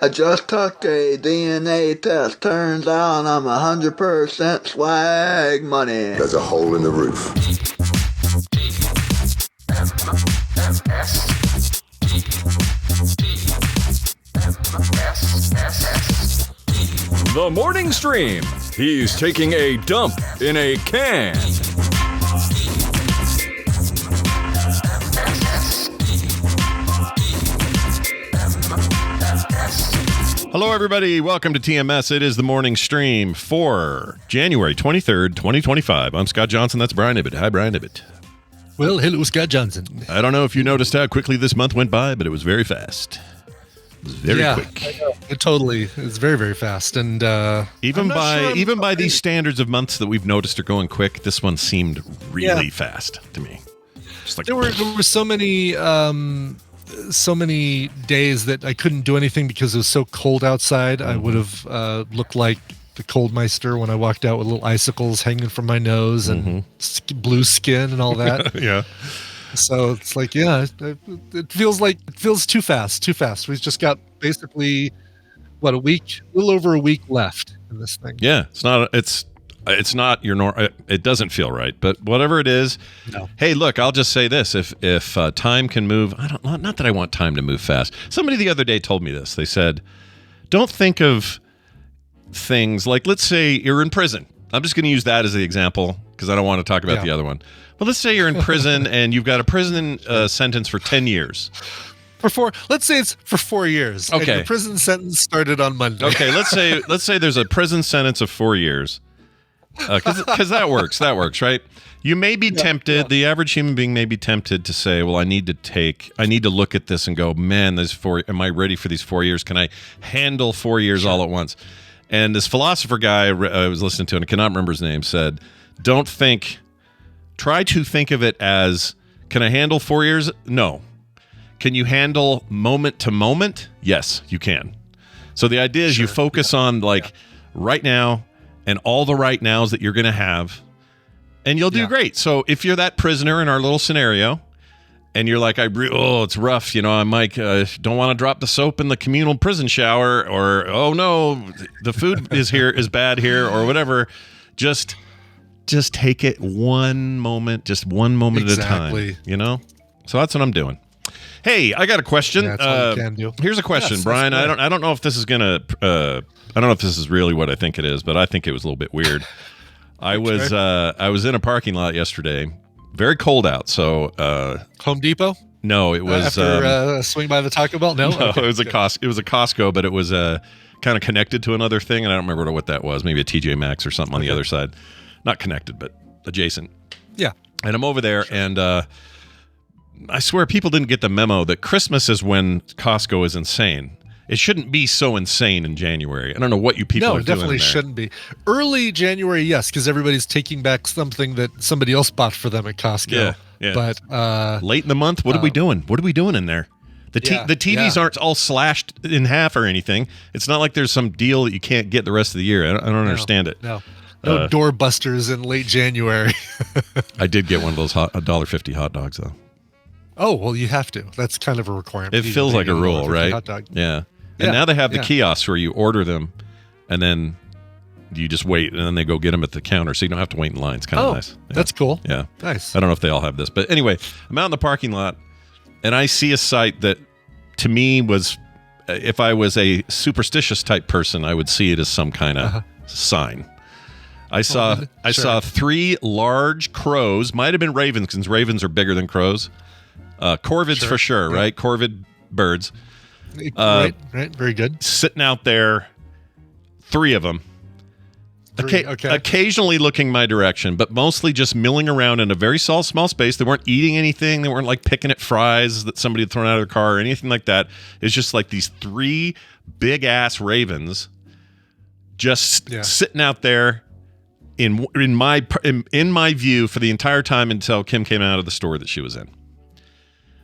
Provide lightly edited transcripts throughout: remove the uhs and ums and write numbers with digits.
I just took a DNA test. Turns out I'm 100% swag money. There's a hole in the roof. The morning stream. He's taking a dump in a can. Hello, everybody. Welcome to TMS. It is the morning stream for January 23rd, 2025. I'm Scott Johnson. That's Brian Ibbett. Hi, Brian Ibbett. Well, hello, Scott Johnson. I don't know if you noticed how quickly this month went by, but it was very fast. It was very quick. It totally is very, very fast. And even by these standards of months that we've noticed are going quick, this one seemed really fast to me. Just like there were so many days that I couldn't do anything because it was so cold outside. I would have looked like the Coldmeister when I walked out with little icicles hanging from my nose and blue skin and all that. Yeah. So it's like, it feels too fast. We've just got basically a little over a week left in this thing. Yeah, it's not your normal. It doesn't feel right, but whatever it is. No. Hey, look, I'll just say this: if time can move, not that I want time to move fast. Somebody the other day told me this. They said, "Don't think of things like, let's say you're in prison." I'm just going to use that as the example because I don't want to talk about the other one. But let's say you're in prison and you've got a prison sentence for 10 years. Let's say it's for 4 years. Okay. And your prison sentence started on Monday. Okay, let's say there's a prison sentence of 4 years. Because that works, right? You may be tempted, the average human being may be tempted to say, well, I need to look at this and go, man, am I ready for these 4 years? Can I handle 4 years all at once? And this philosopher guy I was listening to, and I cannot remember his name, said, try to think of it as, can I handle 4 years? No. Can you handle moment to moment? Yes, you can. So the idea is you focus on right now, and all the right nows that you're going to have, and you'll do great. So if you're that prisoner in our little scenario, and you're like, it's rough, I might don't want to drop the soap in the communal prison shower, or oh no, the food is bad here, or whatever. Just take it one moment at a time. So that's what I'm doing. Hey, I got a question. That's all you can do. Here's a question, Brian. I don't know if this is gonna. I don't know if this is really what I think it is, but I think it was a little bit weird. I was in a parking lot yesterday, very cold out. So Home Depot? No, it was after a swing by the Taco Bell. No, okay, it was a Costco, but it was kind of connected to another thing, and I don't remember what that was. Maybe a TJ Maxx or something on the other side, not connected, but adjacent. Yeah, and I'm over there, and I swear people didn't get the memo that Christmas is when Costco is insane. It shouldn't be so insane in January. I don't know what you people are doing. No, it definitely shouldn't be. Early January, yes, because everybody's taking back something that somebody else bought for them at Costco. Yeah. But late in the month, what are we doing? What are we doing in there? The TVs aren't all slashed in half or anything. It's not like there's some deal that you can't get the rest of the year. I don't understand it. No doorbusters in late January. I did get one of those $1.50 hot dogs, though. Oh, well, you have to. That's kind of a requirement. It feels like a rule, right? Hot dog. Yeah. And now they have the kiosks where you order them, and then you just wait, and then they go get them at the counter, so you don't have to wait in line. It's kind of nice. Yeah. That's cool. Yeah. Nice. I don't know if they all have this. But anyway, I'm out in the parking lot, and I see a sight that, to me, was, if I was a superstitious type person, I would see it as some kind of sign. I saw 3 large crows. Might have been ravens, because ravens are bigger than crows. Corvids for sure, right? Corvid birds. Right. Very good. Sitting out there, 3 of them. Occasionally looking my direction, but mostly just milling around in a very small space. They weren't eating anything. They weren't like picking at fries that somebody had thrown out of their car or anything like that. It's just like these 3 big ass ravens just sitting out there in my view for the entire time until Kim came out of the store that she was in.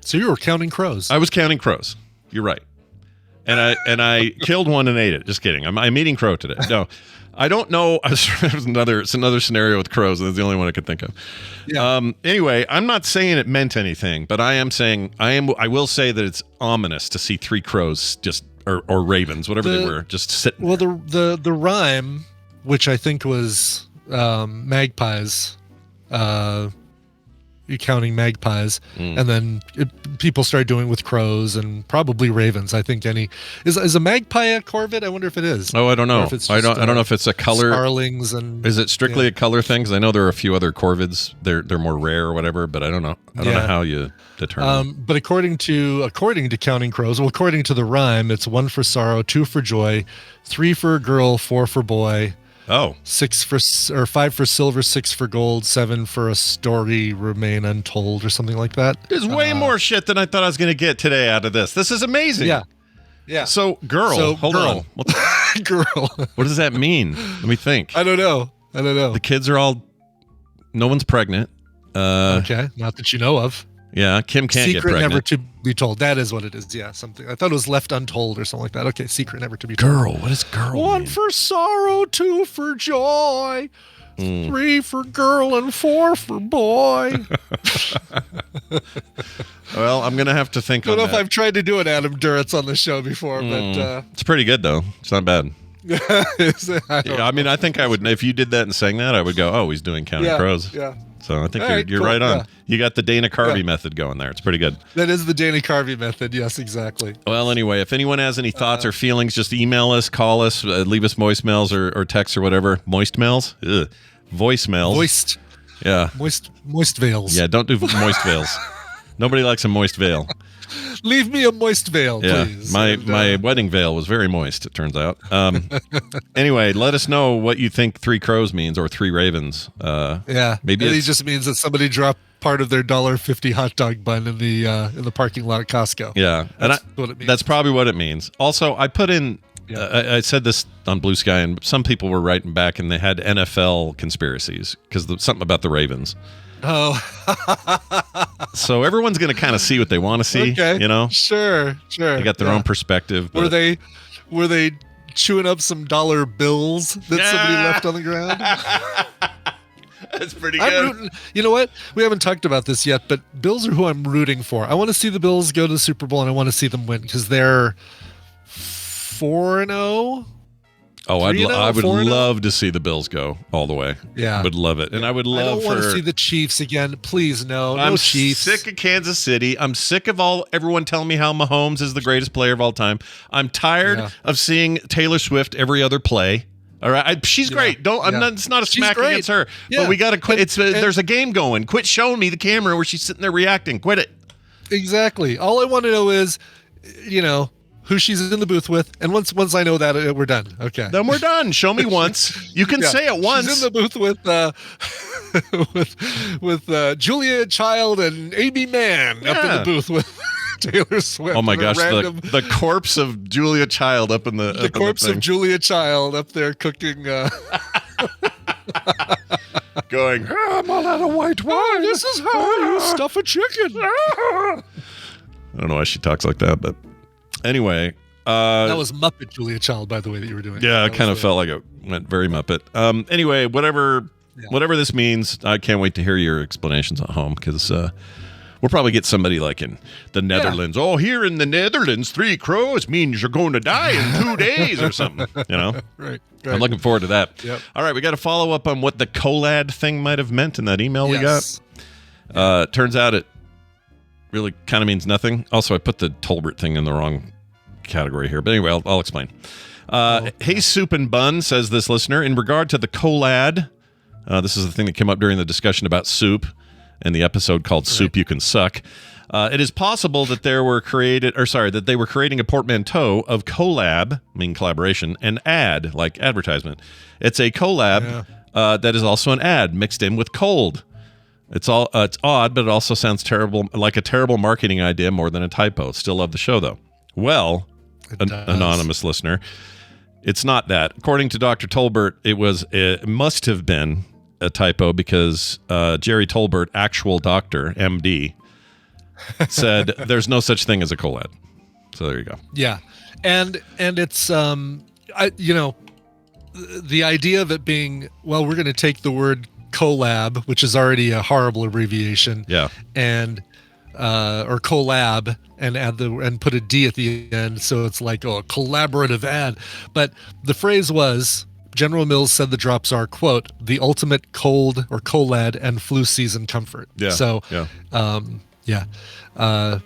So you were counting crows. I was counting crows. You're right. And I killed one and ate it. Just kidding. I'm eating crow today. No, I don't know. It's another scenario with crows. That's the only one I could think of. Yeah. Anyway, I'm not saying it meant anything, but I am saying I will say that it's ominous to see 3 crows just or ravens, whatever they were, just sitting. Well, the rhyme, which I think was magpies, you counting magpies, and then people started doing it with crows and probably ravens. I think is a magpie a corvid? I wonder if it is. Oh, I don't know. I don't know if it's a color. Starlings and is it strictly a color thing? Because I know there are a few other corvids. They're more rare or whatever, but I don't know. I don't know how you determine. But according to counting crows, well, according to the rhyme, it's 1 for sorrow, 2 for joy, 3 for a girl, 4 for boy. Oh, 5 for silver, 6 for gold, 7 for a story remain untold, or something like that. There's way more shit than I thought I was going to get today out of this. This is amazing. Yeah. So, hold on. Girl. What does that mean? Let me think. I don't know. The kids are all. No one's pregnant. Okay, not that you know of. Yeah, Kim can't get Secret pregnant. never to be told. That is what it is. Yeah, something. I thought it was left untold or something like that. Okay, secret never to be told. Girl, what is girl? 1 mean? for sorrow, 2 for joy, 3 for girl, and 4 for boy. Well, I'm gonna have to think. I don't know on if that. I've tried to do an Adam Duritz on the show before, but It's pretty good though. It's not bad. I mean, I think I would. If you did that and sang that, I would go, "Oh, he's doing counting crows." Yeah. So I think All right, you're cool, right on. yeah. You got the Dana Carvey method going there. It's pretty good. That is the Dana Carvey method. Yes, exactly. Well, anyway, if anyone has any thoughts or feelings, just email us, call us, leave us voicemails or texts or whatever. Moist mails? Ugh. Voicemails. Moist. Yeah. Moist veils. Yeah, don't do moist veils. Nobody likes a moist veil. Leave me a moist veil, Yeah, please. my wedding veil was very moist, it turns out. Anyway, let us know what you think 3 crows means or 3 ravens. Yeah, maybe it it's- just means that somebody dropped part of their $1.50 hot dog bun in the parking lot at Costco. Yeah, That's what it means. That's probably what it means. Also, I put in. I said this on Blue Sky, and some people were writing back, and they had NFL conspiracies because something about the Ravens. Oh, So everyone's going to kind of see what they want to see. okay. You know, Sure. they got their own perspective. Were but- they chewing up some dollar bills that somebody left on the ground? That's pretty I'm good. rooting. You know what? We haven't talked about this yet, but Bills are who I'm rooting for. I want to see the Bills go to the Super Bowl, and I want to see them win because they're 4-0. Oh, I 3-0, would 4-0? love to see the Bills go all the way. Yeah. Would love it, and I would I love don't want to for. see the Chiefs again. Please, no I'm Chiefs. sick of Kansas City. I'm sick of everyone telling me how Mahomes is the greatest player of all time. I'm tired of seeing Taylor Swift every other play. All right, she's great. It's not a She's smack great. against her, Yeah. but we got to quit. And- There's a game going. Quit showing me the camera where she's sitting there reacting. Quit it. Exactly. All I want to know is, who she's in the booth with, and once I know that, we're done. Okay. Then we're done. Show me once. You can say it once. She's in the booth with Julia Child and Amy Mann up in the booth with Taylor Swift. Oh my gosh, random, the corpse of Julia Child up in the corpse thing. of Julia Child up there cooking. Going, I'm all out of white wine. This is how you stuff a chicken. I don't know why she talks like that, but anyway. That was Muppet Julia Child, by the way, that you were doing. Yeah, That it kind of was felt like it went very Muppet. Anyway, whatever this means, I can't wait to hear your explanations at home because we'll probably get somebody like in the Netherlands. Oh, here in the Netherlands, 3 crows means you're going to die in 2 days or something. Right. I'm looking forward to that. Yep. All right, we got to follow up on what the Collad thing might have meant in that email we Yes. got. Turns out it really kind of means nothing. Also, I put the Tolbert thing in the wrong category here, but anyway, I'll explain. Hey, Soup and Bun, says this listener, in regard to the Collad, this is the thing that came up during the discussion about soup in the episode called Soup You Can Suck. It is possible that they were creating a portmanteau of collab, meaning collaboration, and ad, like advertisement. It's a collab that is also an ad mixed in with cold. It's odd, but it also sounds terrible, like a terrible marketing idea more than a typo. Still love the show though. Well, anonymous listener, it's not that. According to Dr. Tolbert, it must have been a typo because Jerry Tolbert, actual doctor, MD, said there's no such thing as a collab. So there you go. Yeah, and it's the idea of it being, well, we're going to take the word collab, which is already a horrible abbreviation, Yeah. and or collab and and put a D at the end, so it's like a collaborative ad. But the phrase was, General Mills said the drops are, quote, the ultimate cold or Collad and flu season comfort. Yeah. So I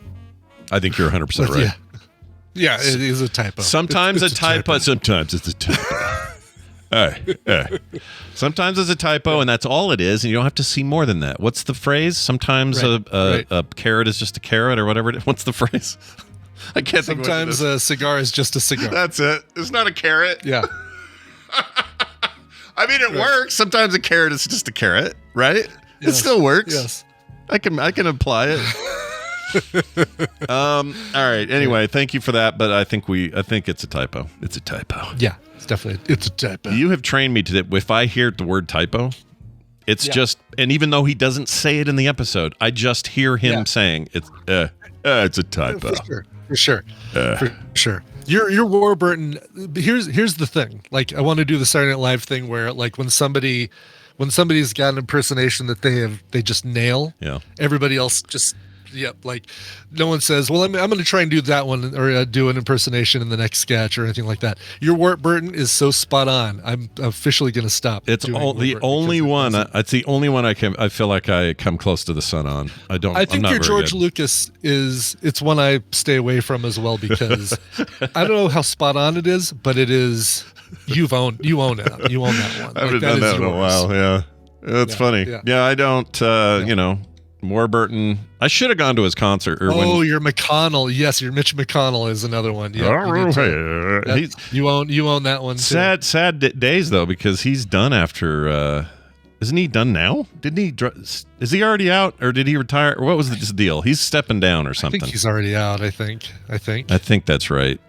think you're 100% right. Yeah, it is a typo. Sometimes it's a typo. Sometimes it's a typo. Hey. Sometimes it's a typo, and that's all it is, and you don't have to see more than that. What's the phrase? Sometimes a carrot is just a carrot, or whatever. What's the phrase? I can't think of what it is. Sometimes a cigar is just a cigar. That's it. It's not a carrot. Yeah. I mean, it works. Sometimes a carrot is just a carrot, right? It still works. Yes. I can apply it. All right. Anyway, thank you for that, but I think it's a typo. It's a typo. Yeah, it's a typo. You have trained me to that. If I hear the word typo, it's just, and even though he doesn't say it in the episode, I just hear him saying it's a typo. For sure. Your Warburton. Here's the thing. Like, I want to do the Saturday Night Live thing where, like, when somebody's got an impersonation that they just nail. Yeah. Everybody else just. Yep, like no one says, well, I'm going to try and do that one or do an impersonation in the next sketch or anything like that. Your Warburton is so spot on. I'm officially going to stop. It's the only one. It's the only one I feel like I come close to the sun on. I think your George Lucas is. It's one I stay away from as well because I don't know how spot on it is, but it is. You own it. You own that one. I haven't done that in a while. Yeah, that's funny. Yeah, I don't. You know. Warburton. I should have gone to his concert. Your McConnell. Yes, your Mitch McConnell is another one. Yeah, you own that one. Too. Sad days though, because he's done after. Isn't he done now? Didn't he? Is he already out, or did he retire? Or what was the deal? He's stepping down or something. I think he's already out. I think that's right.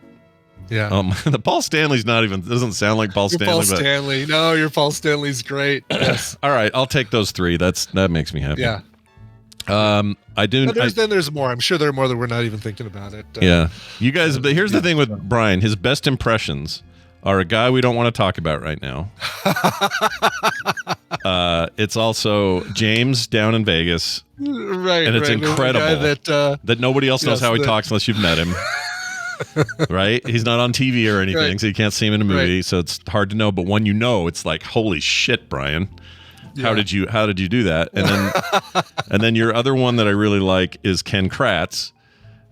Yeah. The Paul Stanley's not even. Doesn't sound like Paul Stanley. Paul Stanley. No, your Paul Stanley's great. Yes. All right, I'll take those three. That makes me happy. Yeah. I do. Then there's more. I'm sure there are more that we're not even thinking about it. Yeah, you guys. But here's the thing with Brian: his best impressions are a guy we don't want to talk about right now. It's also James down in Vegas, right? And it's incredible that nobody else knows how he talks unless you've met him. Right? He's not on TV or anything, so you can't see him in a movie. So it's hard to know. But when you know, it's like, holy shit, Brian. Yeah. How did you do that? And then your other one that I really like is Ken Kratz.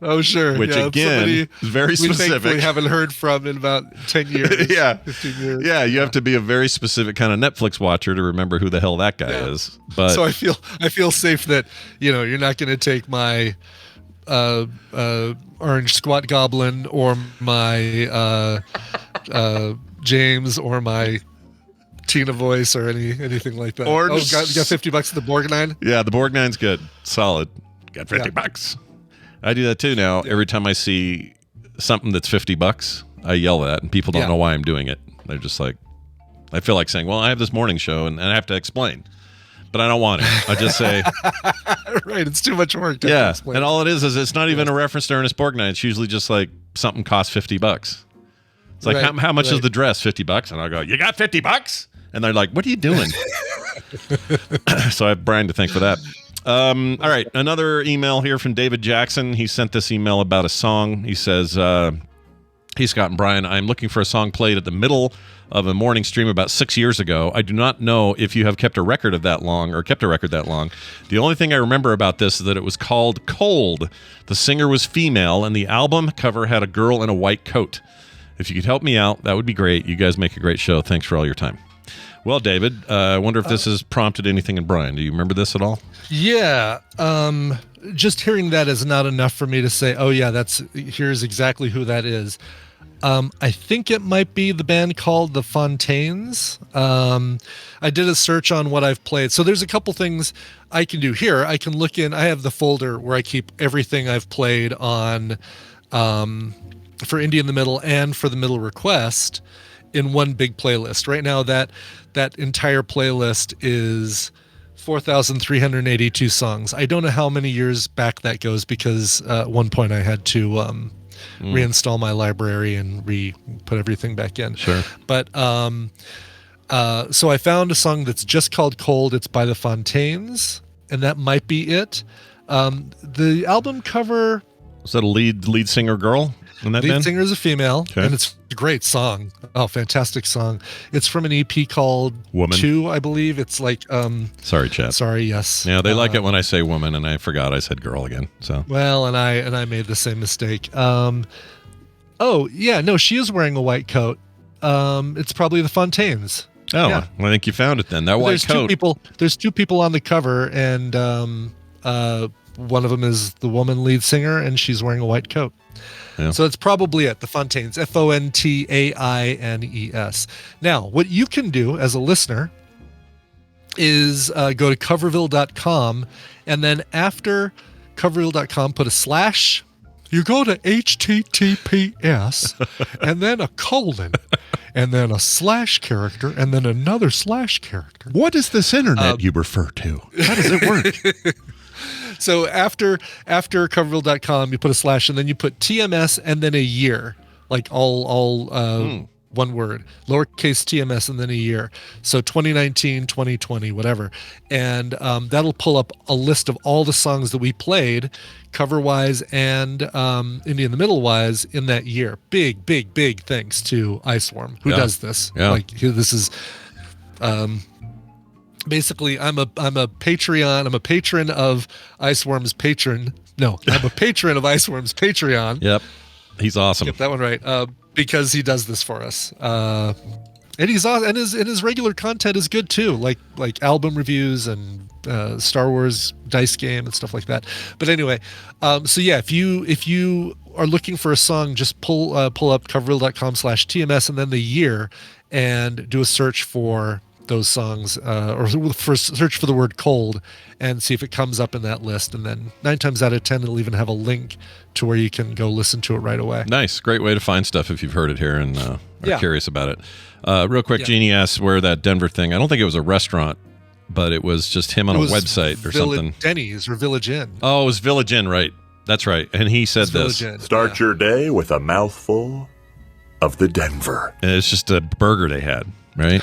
Oh sure, which again is very specific. We haven't heard from in about 10 years. 15 years. Yeah. You have to be a very specific kind of Netflix watcher to remember who the hell that guy is. But so I feel safe that you're not going to take my orange Squat Goblin or my James or my Tina voice or anything like that. Or got $50 at the Borgnine? Yeah, the Borgnine's good. Solid. Got $50. I do that too now. Every time I see something that's $50, I yell that, and people don't know why I'm doing it. They're just like, I feel like saying, well, I have this morning show and I have to explain. But I don't want to. I just say, right, it's too much work to explain. And all it is it's not even a reference to Ernest Borgnine. It's usually just like something costs $50. It's like, how much is the dress? $50. And I go, you got $50? And they're like, what are you doing? So I have Brian to thank for that. All right. Another email here from David Jackson. He sent this email about a song. He says, hey, Scott and Brian, I'm looking for a song played at the middle of a morning stream about 6 years ago. I do not know if you have kept a record that long. The only thing I remember about this is that it was called Cold. The singer was female, and the album cover had a girl in a white coat. If you could help me out, that would be great. You guys make a great show. Thanks for all your time. Well, David, I wonder if this has prompted anything in Brian. Do you remember this at all? Yeah. Just hearing that is not enough for me to say, oh, yeah, here's exactly who that is. I think it might be the band called The Fontaines. I did a search on what I've played. So there's a couple things I can do here. I can look in. I have the folder where I keep everything I've played on for Indie in the Middle and for the Middle Request in one big playlist. Right now, that entire playlist is 4,382 songs. I don't know how many years back that goes because at one point I had to reinstall my library and put everything back in. Sure. But so I found a song that's just called Cold. It's by the Fontaines, and that might be it. The album cover, Was that a lead singer girl in that lead band? singer is a female, Okay. and it's a great song. Oh, fantastic song. It's from an EP called Woman. 2, I believe. It's like, Sorry, chat. sorry, yes. Yeah, they like it when I say woman, and I forgot I said girl again. So Well, and I made the same mistake. Oh, yeah, no, she is wearing a white coat. It's probably the Fontaines. Oh, Yeah. well, I think you found it then. That white coat. There's two people on the cover, and one of them is the woman lead singer, and she's wearing a white coat. Yeah. So it's probably it. The Fontaines, Fontaines. Now, what you can do as a listener is go to coverville.com, and then after coverville.com, put a slash. You go to HTTPS, and then a colon, and then a slash character, and then another slash character. What is this internet you refer to? How does it work? So after coverville.com, you put a slash, and then you put TMS and then a year, like all one word, lowercase TMS and then a year. So 2019, 2020, whatever. And that'll pull up a list of all the songs that we played, cover-wise and Indie in the Middle-wise, in that year. Big thanks to Iceworm, who does this. Yeah. Like, this is... Basically, I'm a Patreon. I'm a patron of Iceworm's patron. No, I'm a patron of Iceworm's Patreon. Yep. He's awesome. Get that one right. Because he does this for us. And he's awesome, and his regular content is good too, like album reviews and Star Wars dice game and stuff like that. But anyway, so yeah, if you are looking for a song, just pull up coverville.com/TMS and then the year, and do a search for those songs, or search for the word cold, and see if it comes up in that list. And then 9 times out of 10, it'll even have a link to where you can go listen to it right away. Nice. Great way to find stuff if you've heard it here and are curious about it. Real quick, Yeah. Jeannie asks where that Denver thing, I don't think it was a restaurant, but it was just him on a It was website or something. Denny's or Village Inn. Oh, it was Village Inn, right. That's right. And he said this. Village Inn, Start your day with a mouthful of the Denver. And it's just a burger they had, right?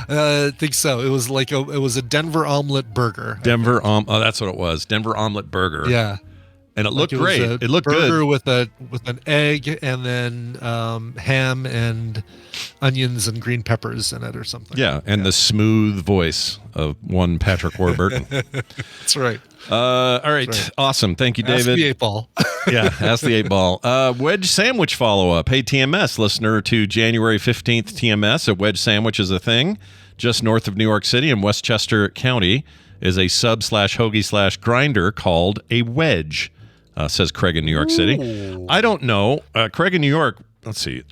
I think so. It was like it was a Denver omelet burger. Denver that's what it was. Denver omelet burger. Yeah. And it looked Like was great. a It looked burger good. with an egg and then ham and onions and green peppers in it or something. Yeah, and the smooth voice of one Patrick Warburton. That's right. All right. Right. Awesome. Thank you, Ask David. the 8-ball. Yeah, ask the 8-ball. Wedge Sandwich follow-up. Hey, TMS, listener to January 15th TMS, a wedge sandwich is a thing. Just north of New York City in Westchester County is a sub/hoagie/grinder called a wedge, says Craig in New York City. I don't know. Craig in New York, let's see.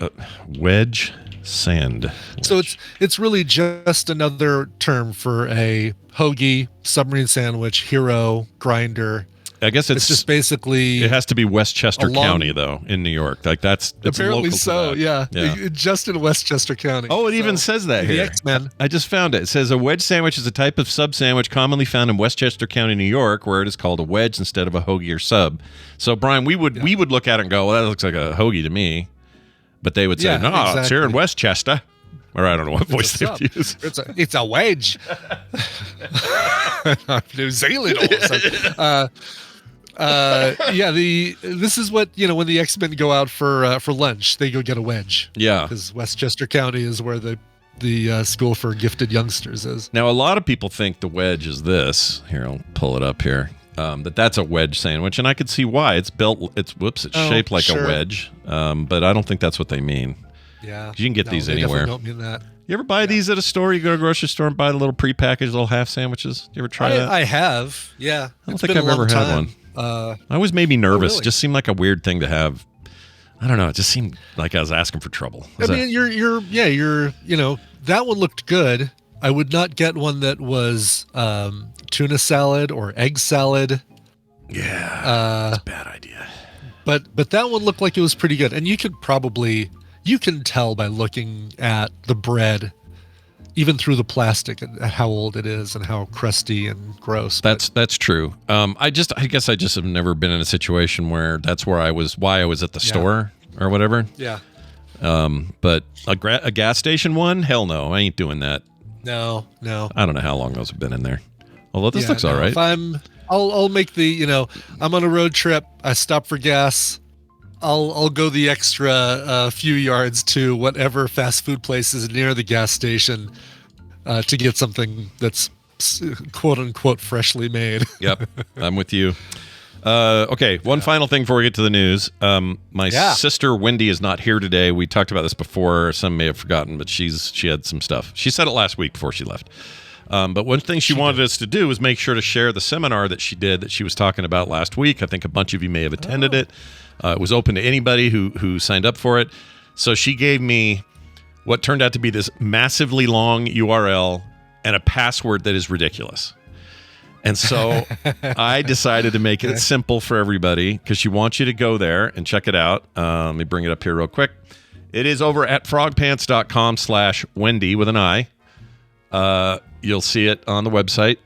Wedge sand. So it's really just another term for a hoagie, submarine sandwich, hero, grinder. I guess It's just basically... It has to be Westchester Along- County, though, in New York. Like it's Apparently local to so, that. yeah. Just in Westchester County. Oh, it even So, says that the here. X-Men. I just found it. It says a wedge sandwich is a type of sub sandwich commonly found in Westchester County, New York, where it is called a wedge instead of a hoagie or sub. So, Brian, we would look at it and go, well, that looks like a hoagie to me. But they would say, Yeah, no, it's here in exactly. Westchester. Or I don't know what voice they sub. would use. It's a wedge. New Zealand all of a sudden. This is what, when the X-Men go out for lunch, they go get a wedge. Yeah. Because Westchester County is where the school for gifted youngsters is. Now, a lot of people think the wedge is this. Here, I'll pull it up here. That's a wedge sandwich, and I could see why. It's shaped like a sure. wedge, but I don't think that's what they mean. Yeah. You can get these they anywhere. definitely don't mean that. You ever buy these at a store? You go to a grocery store and buy the little prepackaged little half sandwiches? You ever try that? I have. Yeah. I don't think I've ever had one. I always made me nervous. really? Just seemed like a weird thing to have. I don't know. It just seemed like I was asking for trouble. I mean, that one looked good. I would not get one that was tuna salad or egg salad. Yeah, that's a bad idea. But that one looked like it was pretty good. And you can tell by looking at the bread, even through the plastic, at how old it is and how crusty and gross. That's true. I guess I just have never been in a situation where that's why I was at the store or whatever. Yeah. But a gas station one, hell no, I ain't doing that. No. I don't know how long those have been in there. Although this Yeah, looks all right. If I'll make the, I'm on a road trip. I stop for gas. I'll go the extra few yards to whatever fast food place is near the gas station to get something that's quote unquote freshly made. Yep, I'm with you. Okay, one final thing before we get to the news. My sister Wendy is not here today. We talked about this before. Some may have forgotten, but she had some stuff. She said it last week before she left. But one thing she wanted us to do was make sure to share the seminar that she did that she was talking about last week. I think a bunch of you may have attended it. It was open to anybody who signed up for it. So she gave me what turned out to be this massively long URL and a password that is ridiculous. And so I decided to make it simple for everybody because she wants you to go there and check it out. Let me bring it up here real quick. It is over at frogpants.com/Wendy with an I. You'll see it on the website.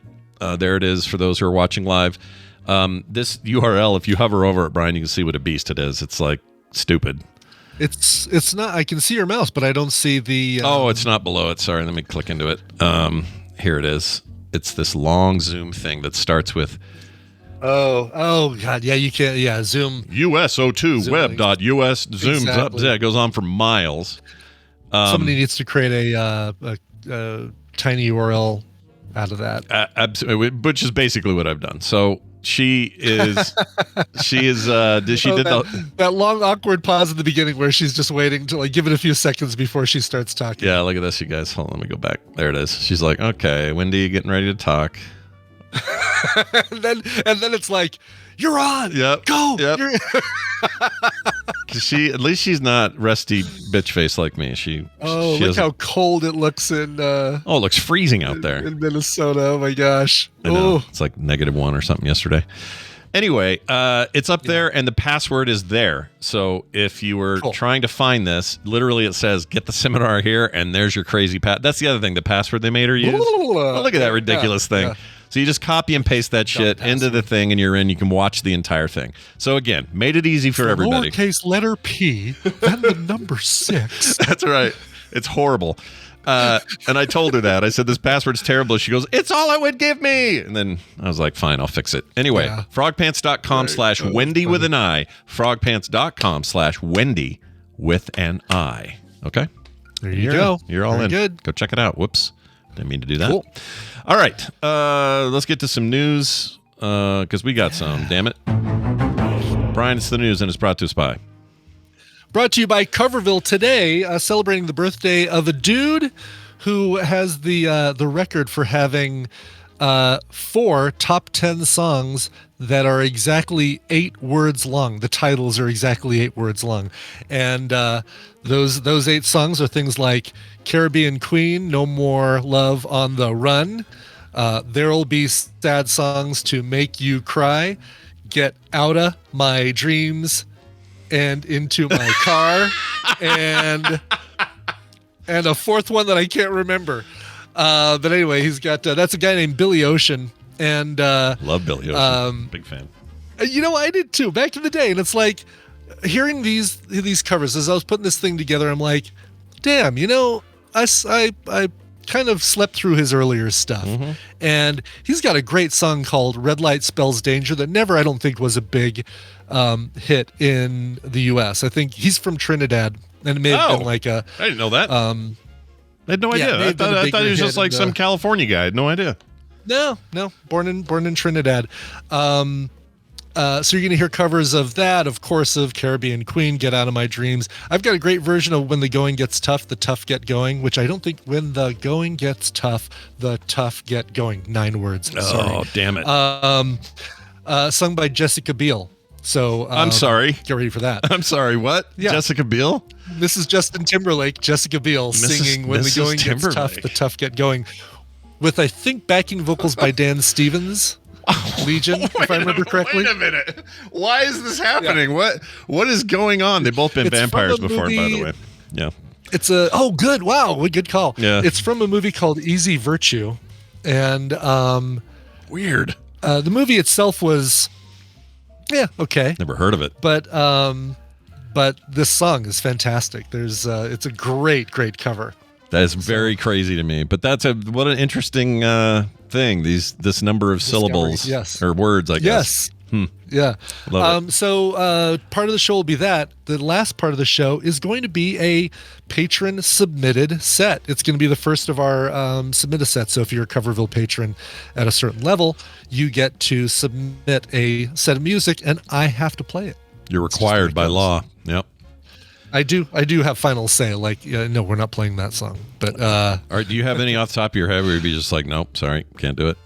There it is for those who are watching live. This URL, if you hover over it, Brian, you can see what a beast it is. It's like stupid. It's not. I can see your mouse, but I don't see the. Oh, it's not below it. Sorry, let me click into it. Here it is. It's this long Zoom thing that starts with. Oh God, yeah, you can't. Yeah, Zoom. US02 web.us zooms exactly. up. Yeah, it goes on for miles. Somebody needs to create a tiny URL out of that. Absolutely, which is basically what I've done. So she did that long awkward pause at the beginning where she's just waiting to give it a few seconds before she starts talking. Yeah, look at this, you guys. Hold on, let me go back. There it is. She's like, okay, Wendy, getting ready to talk. and then it's like, you're on. Yep. Go. Yep. At least she's not rusty bitch face like me. She look how cold it looks in. It looks freezing out there in Minnesota. Oh my gosh. I know. It's like -1 or something yesterday. Anyway, it's up there and the password is there. So if you were trying to find this, literally it says get the seminar here and there's your crazy That's the other thing, the password they made her use. Look at that ridiculous thing. Yeah. So you just copy and paste that shit into the thing and you're in. You can watch the entire thing. So again, made it easy for everybody. Lowercase letter P, then the number 6. That's right. It's horrible. And I told her that. I said, this password's terrible. She goes, it's all it would give me. And then I was like, fine, I'll fix it. Anyway, frogpants.com/Wendy with an I. Frogpants.com/Wendy with an I. Okay? There you go. You're all in. Good. Go check it out. Whoops. Didn't mean to do that. Cool. All right. Let's get to some news because we got some. Damn it. Brian, it's the news and it's brought to us by. Brought to you by Coverville today, celebrating the birthday of a dude who has the record for having 4 top 10 songs that are exactly 8 words long. The titles are exactly 8 words long. And those 8 songs are things like Caribbean Queen, No More Love on the Run, There'll Be Sad Songs to Make You Cry, Get Outta My Dreams, and Into My Car, and a fourth one that I can't remember. But anyway, he's got that's a guy named Billy Ocean, and love Billy Ocean, big fan. I did too back in the day, and it's like hearing these covers as I was putting this thing together. I'm like, damn, I kind of slept through his earlier stuff, and he's got a great song called "Red Light Spells Danger" that never, I don't think, was a big hit in the U.S. I think he's from Trinidad, and it may have been like a. I didn't know that. I had no idea. I thought he was just like some California guy. I had no idea. No, born in Trinidad. So you're going to hear covers of that, of course, of Caribbean Queen, Get Out of My Dreams. I've got a great version of When the Going Gets Tough, the Tough Get Going, which I don't think When the Going Gets Tough, the Tough Get Going. 9 words. Sorry. Oh, damn it. Sung by Jessica Biel. So I'm sorry. Get ready for that. I'm sorry. What? Yeah. Jessica Biel? This is Justin Timberlake, Jessica Biel singing When the Going Gets Tough, the Tough Get Going, with I think backing vocals by Dan Stevens. Legion, if I remember correctly. Wait a minute. Why is this happening? Yeah. What is going on? They've both been vampires before, by the way. Yeah. It's good. Wow, good call. Yeah. It's from a movie called Easy Virtue. And weird. The movie itself was okay. Never heard of it. But this song is fantastic. There's it's a great cover. That is very crazy to me. But what an interesting thing. This number of syllables, yes, or words, I guess. Yes. Yeah. Love it. So part of the show will be that. The last part of the show is going to be a patron submitted set. It's going to be the first of our submitted sets. So if you're a Coverville patron at a certain level, you get to submit a set of music, and I have to play it. You're required by law. Yep. I do have final say. Like, no, we're not playing that song. But all right. Do you have any off the top of your head where you'd be just like, nope, sorry, can't do it?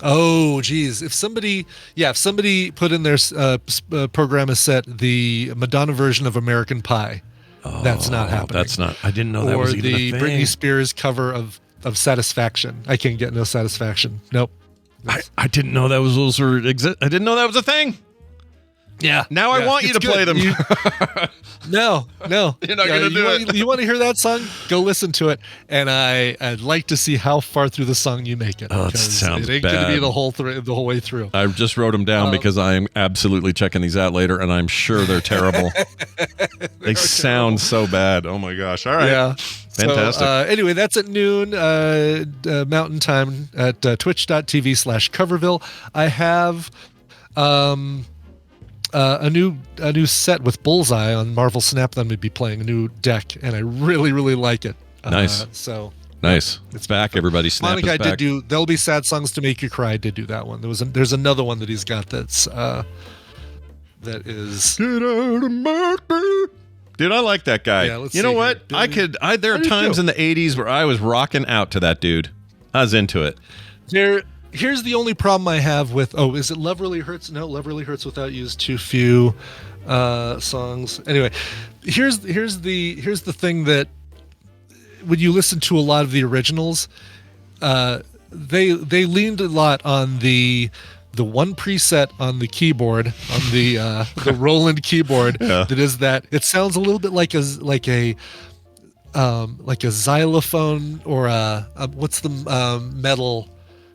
Oh, geez. If somebody put in their program a set the Madonna version of American Pie, that's not happening. That's not. I didn't know that was even a thing. Or the Britney Spears cover of Satisfaction. I can get no satisfaction. Nope. I didn't know that was I didn't know that was a thing. Yeah. Now I want you to play them. No. You're not going to do it. You want to hear that song? Go listen to it. And I'd like to see how far through the song you make it. Oh, that sounds it ain't bad. going to be the whole way through. I just wrote them down because I'm absolutely checking these out later, and I'm sure they're terrible. They sound so bad. Oh my gosh! All right, yeah, fantastic. So, anyway, that's at noon Mountain Time at twitch.tv/Coverville. I have a new set with Bullseye on Marvel Snap that I'm going to be playing, a new deck, and I really, really like it. Nice. Nice. It's back, everybody. Snap Monica is back. There'll Be Sad Songs to Make You Cry. I did do that one. There's another one that he's got that is. Get out of my bed. Dude, I like that guy. Yeah, you know what? Here. There are times in the 80s where I was rocking out to that dude. I was into it. Here's the only problem I have with. Oh, is it Love Really Hurts? No, Love Really Hurts Without You is too few songs. Anyway, here's the thing that when you listen to a lot of the originals, they leaned a lot on the one preset on the keyboard, on the Roland keyboard. Yeah. That is that it sounds a little bit like a xylophone or what's the metal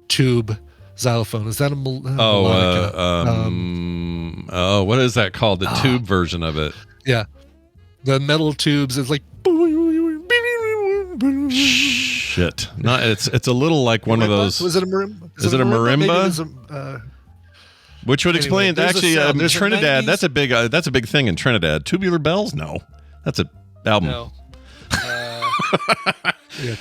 tube xylophone? Is that a melodica? What is that called? The tube version of it. Yeah, the metal tubes is like. Shit! No, it's a little like one of those. Was it a marimba? Is it a marimba? Which would explain actually. There's Trinidad. 90s? That's a big thing in Trinidad. Tubular Bells? No, that's a album. No. Yeah,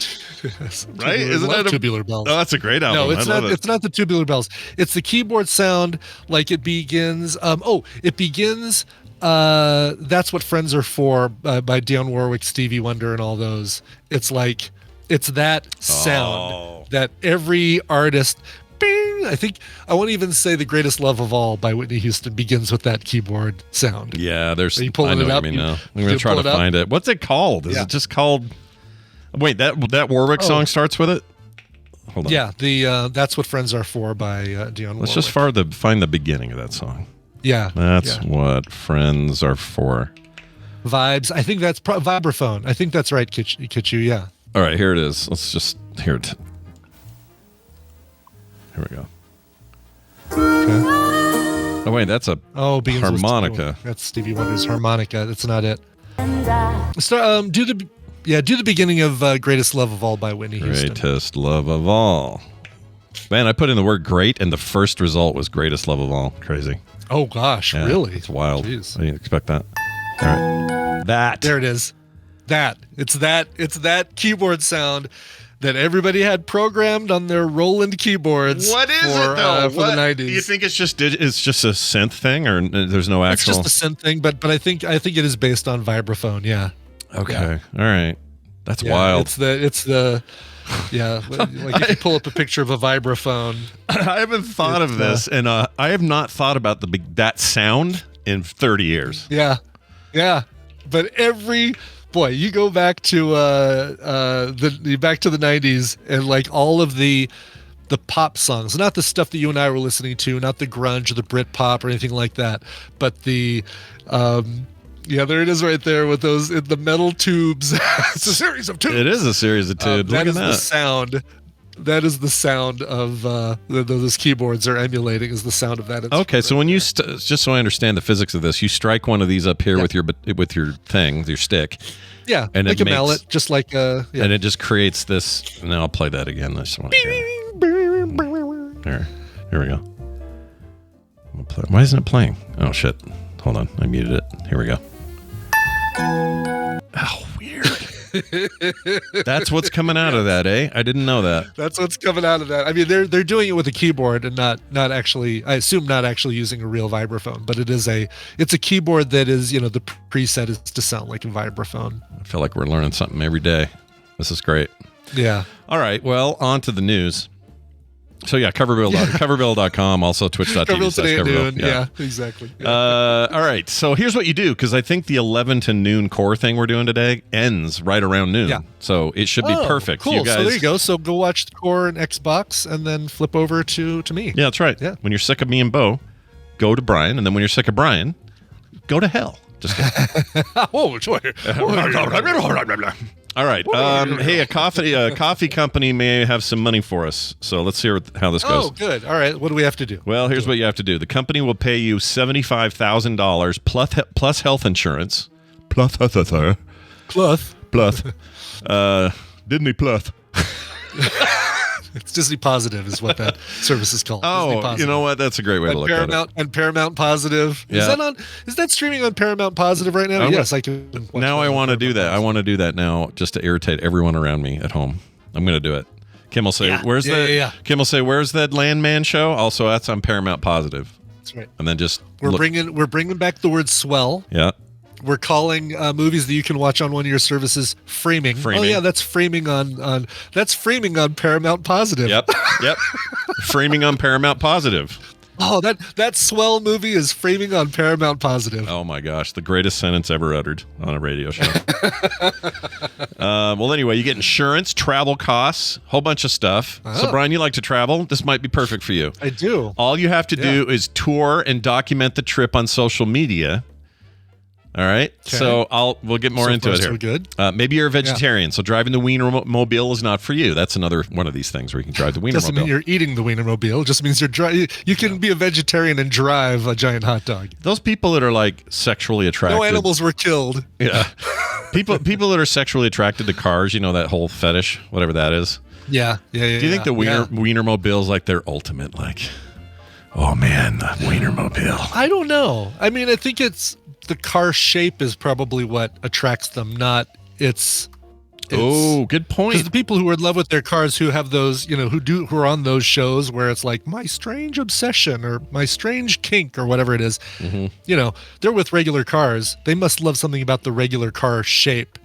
right? Isn't that Tubular Bells? Oh, that's a great album. No, it's not. It's not the Tubular Bells. It's the keyboard sound. Like it begins. It begins. That's What Friends Are For by Dionne Warwick, Stevie Wonder, and all those. It's like it's that sound that every artist. Bing! I think I won't even say The Greatest Love of All by Whitney Houston begins with that keyboard sound. Yeah, there's. Are you pulling I know it what up? you mean now. I'm gonna try to find it. What's it called? Is it just called? Wait, that Warwick song starts with it. Hold on. Yeah, the That's What Friends Are For by Dionne Warwick. Let's just find the beginning of that song. Yeah, that's what friends are for. Vibes. I think that's vibraphone. I think that's right, Kitchu. Yeah. All right, here it is. Let's just hear it. Here we go. Okay. Oh wait, that's a harmonica. That's Stevie Wonder's harmonica. That's not it. So do the beginning of Greatest Love of All by Whitney Houston. Greatest Love of All. Man, I put in the word great and the first result was Greatest Love of All. Crazy. Oh gosh, really? It's wild. Jeez. I didn't expect that. All right. There it is. It's that keyboard sound that everybody had programmed on their Roland keyboards. What is it though? For the 90s. Do you think it's just a synth thing, or there's no actual? It's just a synth thing, but I think it is based on vibraphone. Yeah. Okay. Yeah. All right. That's wild. It's the like if you pull up a picture of a vibraphone. I haven't thought of this, and I have not thought about that sound in 30 years. Yeah. But you go back to the 90s and like all of the pop songs, not the stuff that you and I were listening to, not the grunge or the Brit pop or anything like that, but the there it is right there with those in the metal tubes. It's a series of tubes. It is a series of tubes. That Look is at the sound that is the sound of those keyboards are emulating is the sound of that instrument. Okay, so when you just so I understand the physics of this, you strike one of these up here with your thing, with your stick. Yeah, and like a mallet, just like and it just creates this. And I'll play that again. I just want to hear it. Here we go. Why isn't it playing? Oh shit! Hold on, I muted it. Here we go. Oh, weird. That's what's coming out of that, eh? I didn't know that. That's what's coming out of that. I mean, they're doing it with a keyboard and not actually. I assume not actually using a real vibraphone, but it's a keyboard that is, the preset is to sound like a vibraphone. I feel like we're learning something every day. This is great. Yeah. All right. Well, on to the news. So yeah, coverbill.com, also twitch.tv/coverbill. Yeah, exactly. Yeah. All right, so here's what you do, because I think the 11 to noon core thing we're doing today ends right around noon. Yeah. So it should be perfect. Cool. You guys, so there you go. So go watch the core and Xbox and then flip over to me. Yeah, that's right. Yeah. When you're sick of me and Bo, go to Brian, and then when you're sick of Brian, go to hell. Just kidding. Oh, sure. All right. Hey, a coffee company may have some money for us. So let's hear how this goes. Oh, good. All right. What do we have to do? Well, here's what you have to do. The company will pay you $75,000 plus health insurance. Plus. Disney Plus. It's Disney Positive is what that service is called. Oh, you know what? That's a great way to look at it. And Paramount Positive. Yeah. Is that streaming on Paramount Positive right now? Yes, I can. Now I want to do that. I want to do that now just to irritate everyone around me at home. I'm going to do it. Kim will say, "Where's that?" Kim will say, "Where's that Landman show?" Also, that's on Paramount Positive. That's right. And then just we're bringing back the word swell. Yeah. We're calling movies that you can watch on one of your services Freaming. Oh yeah, that's Freaming on Paramount Positive. Yep. Freaming on Paramount Positive. Oh, that swell movie is Freaming on Paramount Positive. Oh my gosh, the greatest sentence ever uttered on a radio show. Well, anyway, you get insurance, travel costs, whole bunch of stuff. So, Brian, you like to travel? This might be perfect for you. I do. All you have to do is tour and document the trip on social media. All right, okay. So we'll get more into it here. So good. Maybe you're a vegetarian, so driving the Wienermobile is not for you. That's another one of these things where you can drive the Wienermobile. Doesn't mean you're eating the Wienermobile. It just means you can be a vegetarian and drive a giant hot dog. Those people that are like sexually attracted. No animals were killed. Yeah, people that are sexually attracted to cars. You know that whole fetish, whatever that is. Yeah. Do you think the Wienermobile is like their ultimate, like, oh man, the Wienermobile? I don't know. I mean, I think it's. The car shape is probably what attracts them, not it's oh, good point. Because the people who are in love with their cars, who have those, who are on those shows where it's like my strange obsession or my strange kink or whatever it is, they're with regular cars. They must love something about the regular car shape,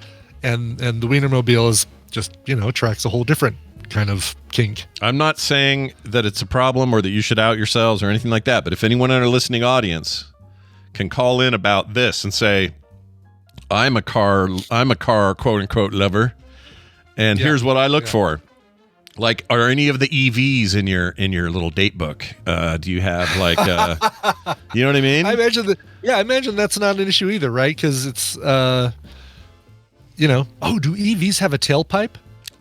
and the Wienermobile is just attracts a whole different kind of kink. I'm not saying that it's a problem or that you should out yourselves or anything like that, but if anyone in our listening audience can call in about this and say, I'm a car quote unquote lover, and here's what I look for. Like, are any of the EVs in your little date book? Do you have like you know what I mean? I imagine that's not an issue either, right? Because it's do EVs have a tailpipe?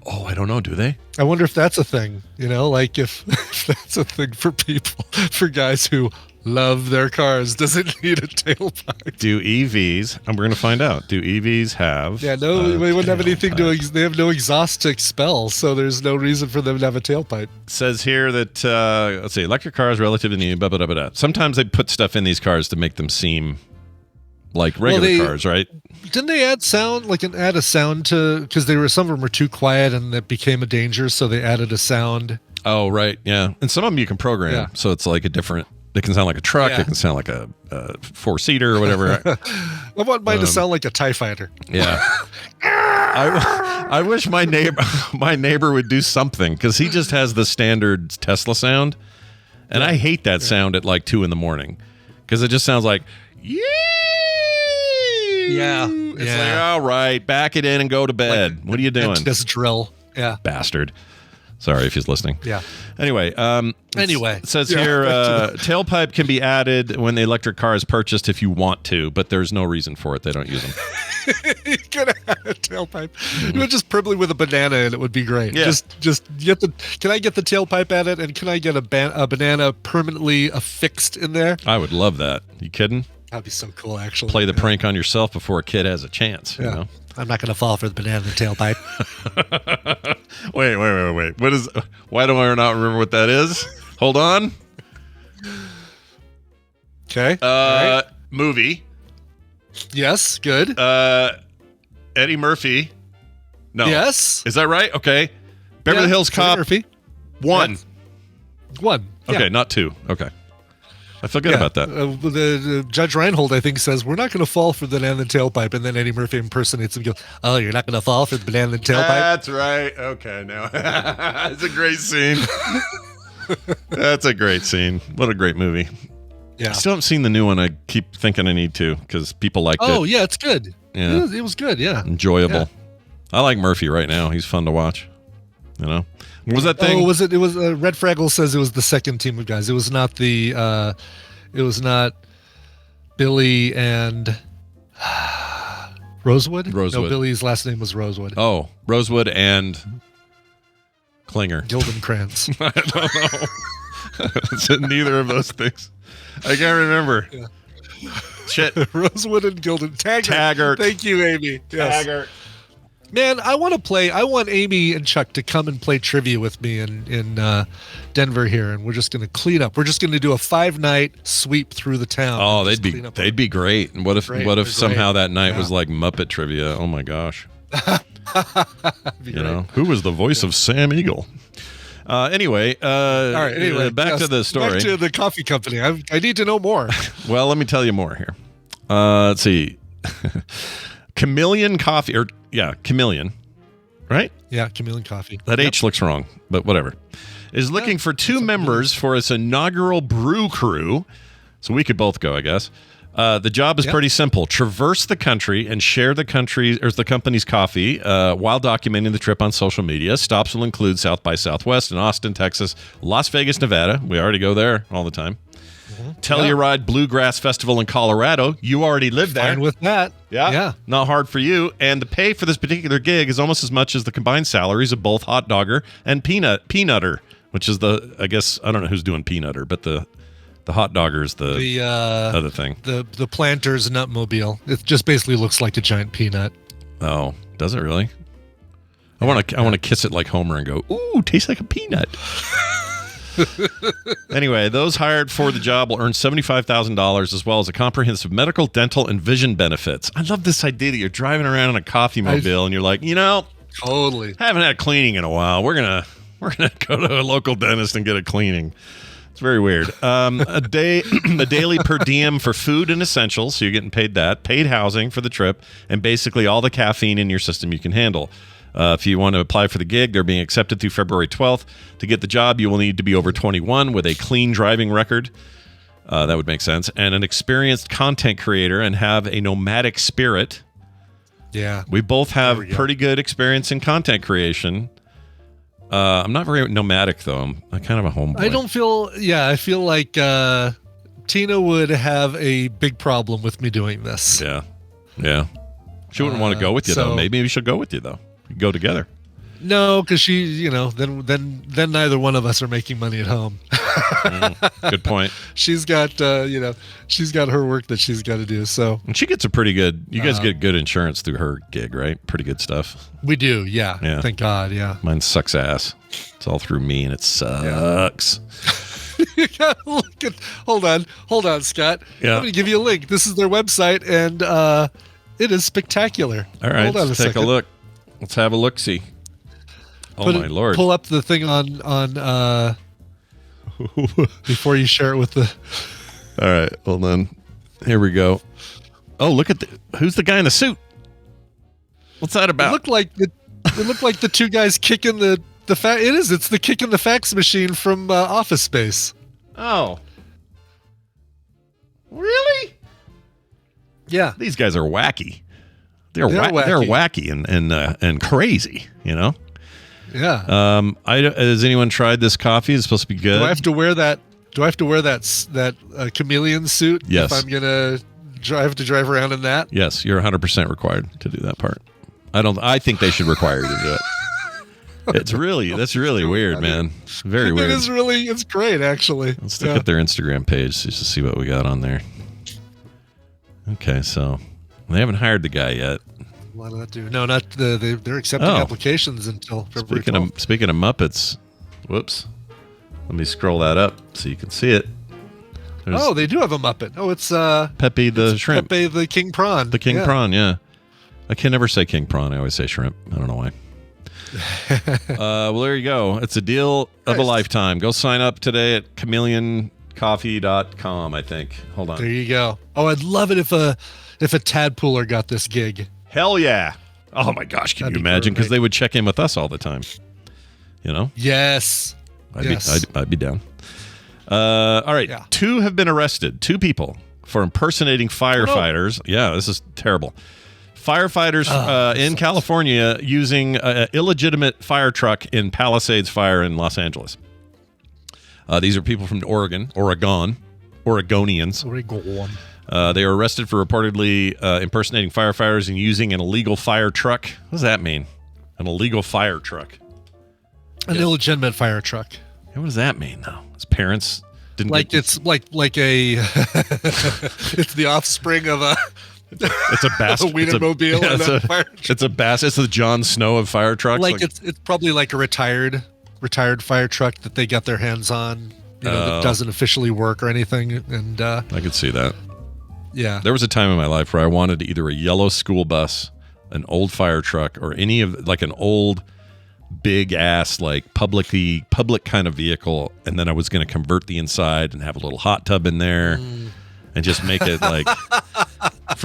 Oh, I don't know. Do they? I wonder if that's a thing, like if that's a thing for people, for guys who love their cars. Does it need a tailpipe? Do EVs, and we're going to find out, do EVs have they wouldn't have anything they have no exhaust to expel, so there's no reason for them to have a tailpipe. It says here that, let's see, electric cars relative to new, blah, blah, blah, blah. Sometimes they put stuff in these cars to make them seem like regular cars, right? Didn't they add sound, add a sound to, because some of them were too quiet and that became a danger, so they added a sound. Oh, right, yeah. And some of them you can program, so it's like a different, it can sound like a truck, it can sound like a four-seater or whatever. I want mine to sound like a TIE fighter. Yeah. I wish my neighbor would do something, because he just has the standard Tesla sound, and I hate that sound at like 2 a.m, because it just sounds like, yeah. It's like, all right, back it in and go to bed. What are you doing? This drill. Yeah. Bastard. Sorry if he's listening. Yeah. Anyway. It says here, tailpipe can be added when the electric car is purchased if you want to, but there's no reason for it. They don't use them. You could have a tailpipe. You would just probably with a banana and it would be great. Yeah. Just get the. Can I get the tailpipe at it? And can I get a banana permanently affixed in there? I would love that. You kidding? That'd be so cool. Actually, Play the prank on yourself before a kid has a chance. You know? I'm not going to fall for the banana in the tailpipe. Wait. What is? Why do I not remember what that is? Hold on. Okay. All right. Movie. Yes. Good. Eddie Murphy. No. Yes. Is that right? Okay. Beverly Hills Cop. Murphy. 1. Yes. 1. Okay, Yeah. not 2. Okay. I feel good about that. The Judge Reinhold, I think, says, we're not going to fall for the banana in the tailpipe. And then Eddie Murphy impersonates him and goes, oh, you're not going to fall for the banana in the tailpipe? That's right. Okay, now. It's a great scene. That's a great scene. What a great movie. Yeah. I still haven't seen the new one. I keep thinking I need to because people liked it. Oh, yeah, it's good. Yeah. It was good, yeah. Enjoyable. Yeah. I like Murphy right now. He's fun to watch. You know? What was that thing? Oh, was it? It was Red Fraggle says it was the second team of guys. It was not the. It was not Billy and Rosewood. Rosewood. No, Billy's last name was Rosewood. Oh, Rosewood and Klinger. Gildenkrantz. I don't know. It's neither of those things. I can't remember. Yeah. Shit. Rosewood and Taggart. Thank you, Amy. Yes. Taggart. Man, I want to play. I want Amy and Chuck to come and play trivia with me in Denver here, and we're just going to clean up. We're just going to do a 5-night sweep through the town. Oh, they'd be great. And what if somehow that night was like Muppet trivia? Oh my gosh. Who was the voice of Sam Eagle? Anyway, all right. Anyway, back to the story. Back to the coffee company. I need to know more. Well, let me tell you more here. Let's see. Chameleon Coffee, Chameleon, right? Yeah, Chameleon Coffee. That H looks wrong, but whatever. Is looking for 2 members for its inaugural brew crew. So we could both go, I guess. The job is pretty simple. Traverse the country and share the company's coffee while documenting the trip on social media. Stops will include South by Southwest in Austin, Texas, Las Vegas, Nevada. We already go there all the time. Telluride Bluegrass Festival in Colorado. You already live there. Fine with that. Yeah. Not hard for you. And the pay for this particular gig is almost as much as the combined salaries of both Hot Dogger and Peanutter, which is I guess, I don't know who's doing Peanutter, but the Hot Dogger is the other thing. The Planters Nutmobile. It just basically looks like a giant peanut. Oh, does it really? I want to kiss it like Homer and go, ooh, tastes like a peanut. Anyway, those hired for the job will earn $75,000 as well as a comprehensive medical, dental, and vision benefits. I love this idea that you're driving around in a coffee mobile and you're like, totally haven't had cleaning in a while. We're gonna go to a local dentist and get a cleaning. It's very weird. A daily per diem for food and essentials, so you're getting paid that, paid housing for the trip, and basically all the caffeine in your system you can handle. If you want to apply for the gig, they're being accepted through February 12th. To get the job, you will need to be over 21 with a clean driving record. That would make sense. And an experienced content creator and have a nomadic spirit. Yeah. We both have pretty good experience in content creation. I'm not very nomadic, though. I'm kind of a homeboy. I feel like Tina would have a big problem with me doing this. Yeah. She wouldn't want to go with you, though. Maybe we should go with you, though. We could go together. No, because she, then neither one of us are making money at home. Good point. She's got, she's got her work that she's got to do. So, and she gets a pretty good. You guys get good insurance through her gig, right? Pretty good stuff. We do, yeah. Thank God, yeah. Mine sucks ass. It's all through me, and it sucks. You gotta look at. Hold on, Scott. Yeah. Let me give you a link. This is their website, and it is spectacular. All right, let's take a look. Let's have a look-see. Oh, my Lord. Pull up the thing on before you share it with the... All right, hold on. Here we go. Oh, look at who's the guy in the suit? What's that about? It looked like the 2 guys kicking the fax. It's the kicking the fax machine from Office Space. Oh. Really? Yeah. These guys are wacky. They're wacky and crazy, Yeah. Has anyone tried this coffee? It's supposed to be good. Do I have to wear that chameleon suit? Yes. If I'm gonna have to drive around in that? Yes, you're 100% required to do that part. I think they should require you to do it. That's really weird, man. It's very weird. It's great, actually. Let's look at their Instagram page just to see what we got on there. Okay, so they haven't hired the guy yet. What did that do? No, not they're accepting applications until February 12th. Speaking of Muppets, whoops. Let me scroll that up so you can see it. They do have a Muppet. Oh, it's Pepe the shrimp. Pepe the king prawn. The king prawn, yeah. I can never say king prawn. I always say shrimp. I don't know why. Well, there you go. It's a deal of a lifetime. Go sign up today at chameleoncoffee.com, I think. Hold on. There you go. Oh, I'd love it if a tadpooler got this gig. Hell yeah. Oh my gosh, can you imagine? Because they would check in with us all the time. You know? Yes. I'd be down. All right. Yeah. 2 have been arrested. 2 people for impersonating firefighters. Oh, no. Yeah, this is terrible. Firefighters in California using an illegitimate fire truck in Palisades Fire in Los Angeles. These are people from Oregonians. Oregon. They were arrested for reportedly impersonating firefighters and using an illegal fire truck. What does that mean? An illegal fire truck? An illegitimate fire truck. What does that mean, though? His parents didn't it's like a it's the offspring of a it's a bass. A Wienermobile. It's a bass. It's the Jon Snow of fire trucks. It's probably like a retired fire truck that they got their hands on. That doesn't officially work or anything. And I could see that. Yeah. There was a time in my life where I wanted either a yellow school bus, an old fire truck, or any of like an old big ass like public kind of vehicle, and then I was going to convert the inside and have a little hot tub in there and just make it like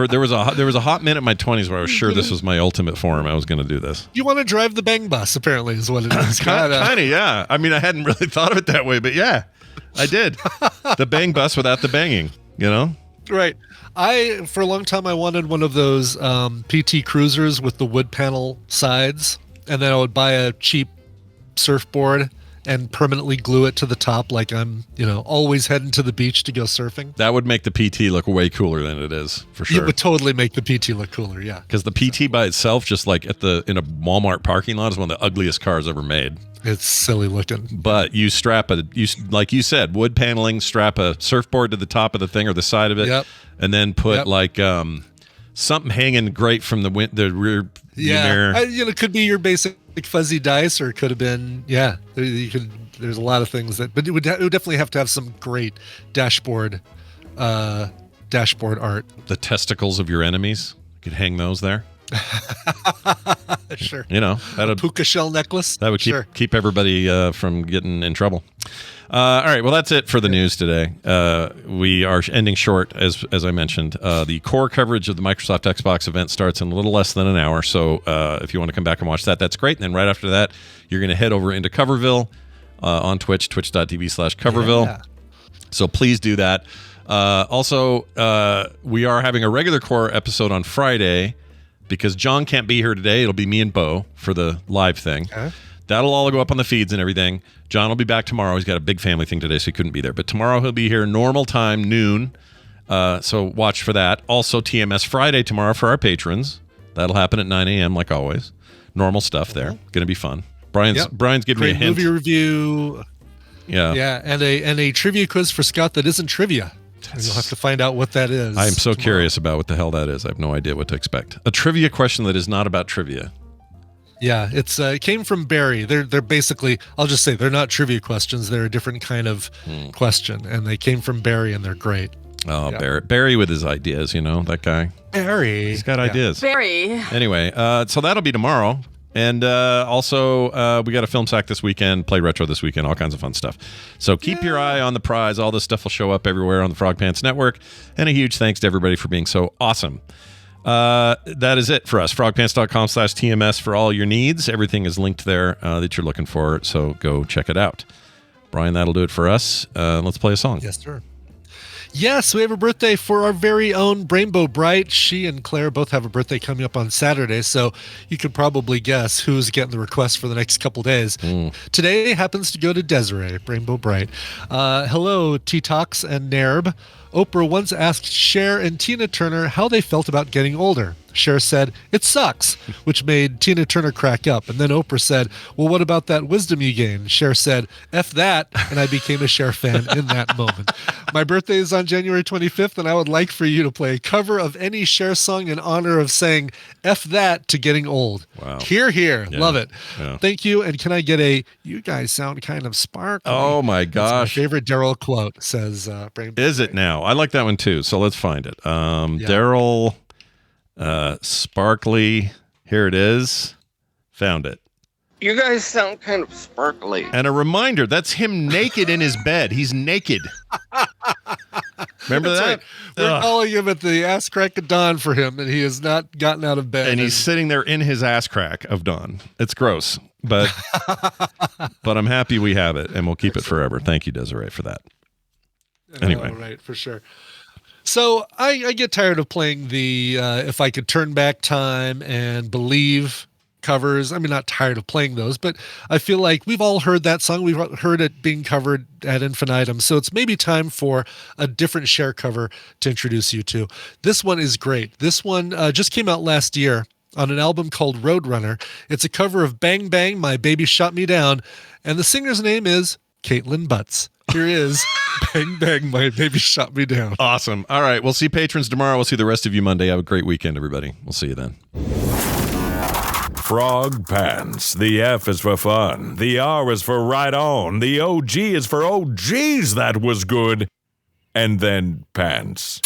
there was a hot minute in my 20s where I was sure this was my ultimate form. I was going to do this. You want to drive the bang bus, apparently, is what it is. Kind of, yeah. I mean, I hadn't really thought of it that way, but yeah, I did. The bang bus without the banging, you know? Right. For a long time, I wanted one of those PT Cruisers with the wood panel sides, and then I would buy a cheap surfboard and permanently glue it to the top like I'm, always heading to the beach to go surfing. That would make the PT look way cooler than it is, for sure. It would totally make the PT look cooler, yeah. Because the PT by itself, just like in a Walmart parking lot, is one of the ugliest cars ever made. It's silly looking. But you like you said, wood paneling, strap a surfboard to the top of the thing or the side of it, and then put something hanging great from the rear mirror. It could be your basic fuzzy dice, or it could have been, there's a lot of things but it would definitely have to have some great dashboard art. The testicles of your enemies, you could hang those there. Sure. That'd puka shell necklace. That would keep everybody from getting in trouble. All right, well, that's it for the news today. We are ending short, as I mentioned. The core coverage of the Microsoft Xbox event starts in a little less than an hour, so if you want to come back and watch that, that's great. And then right after that, you're going to head over into Coverville on Twitch, twitch.tv/Coverville. Yeah. So please do that. Also, we are having a regular core episode on Friday because John can't be here today. It'll be me and Bo for the live thing. Okay. That'll all go up on the feeds and everything. John will be back tomorrow. He's got a big family thing today, so he couldn't be there. But tomorrow he'll be here normal time, noon. So watch for that. Also, TMS Friday tomorrow for our patrons. That'll happen at 9 a.m. like always. Normal stuff there. Going to be fun. Brian's giving me a hint. Movie review. Yeah, and a trivia quiz for Scott that isn't trivia. You'll have to find out what that is. I'm so curious about what the hell that is. I have no idea what to expect. A trivia question that is not about trivia. Yeah, it came from Barry. They're basically, I'll just say, they're not trivia questions. They're a different kind of question, and they came from Barry, and they're great. Oh, yeah. Barry with his ideas, that guy. Barry. He's got ideas. Barry. Anyway, so that'll be tomorrow. And also, we got a film sack this weekend, play retro this weekend, all kinds of fun stuff. So keep your eye on the prize. All this stuff will show up everywhere on the Frog Pants Network. And a huge thanks to everybody for being so awesome. That is it for us. frogpants.com/TMS for all your needs. Everything is linked there that you're looking for. So go check it out. Brian, that'll do it for us. Let's play a song. Yes, sir. Yes, we have a birthday for our very own Rainbow Bright. She and Claire both have a birthday coming up on Saturday, so you could probably guess who's getting the request for the next couple days. Today happens to go to Desiree, Rainbow Bright. Hello, T-Tox and Nerb. Oprah once asked Cher and Tina Turner how they felt about getting older. Cher said, "It sucks," which made Tina Turner crack up. And then Oprah said, "Well, what about that wisdom you gained?" Cher said, "F that," and I became a Cher fan in that moment. My birthday is on January 25th, and I would like for you to play a cover of any Cher song in honor of saying F that to getting old. Wow. Hear, hear. Yeah. Love it. Yeah. Thank you. And can I get a, "You guys sound kind of sparkly"? Oh, my That's my gosh. favorite Daryl quote, says Brain. Is it now? I like that one too. So let's find it. Daryl Sparkly. Here it is. Found it. You guys sound kind of sparkly. And a reminder, that's him naked in his bed. He's naked. Remember that? Right. We're calling him at the ass crack of dawn for him, and he has not gotten out of bed. And he's sitting there in his ass crack of dawn. It's gross, but I'm happy we have it, and we'll keep it forever. Thank you, Desiree, for that. Anyway. Right, for sure. So I get tired of playing the If I Could Turn Back Time and Believe covers. I mean, not tired of playing those, but I feel like we've all heard that song. We've heard it being covered ad infinitum. So it's maybe time for a different Cher cover to introduce you to. This one is great. This one just came out last year on an album called Roadrunner. It's a cover of Bang Bang, My Baby Shot Me Down, and the singer's name is Caitlin Butts. Here is Bang Bang, My Baby Shot Me Down. Awesome. All right. We'll see patrons tomorrow. We'll see the rest of you Monday. Have a great weekend, everybody. We'll see you then. Frog Pants. The F is for fun. The R is for right on. The OG is for oh geez, that was good. And then pants.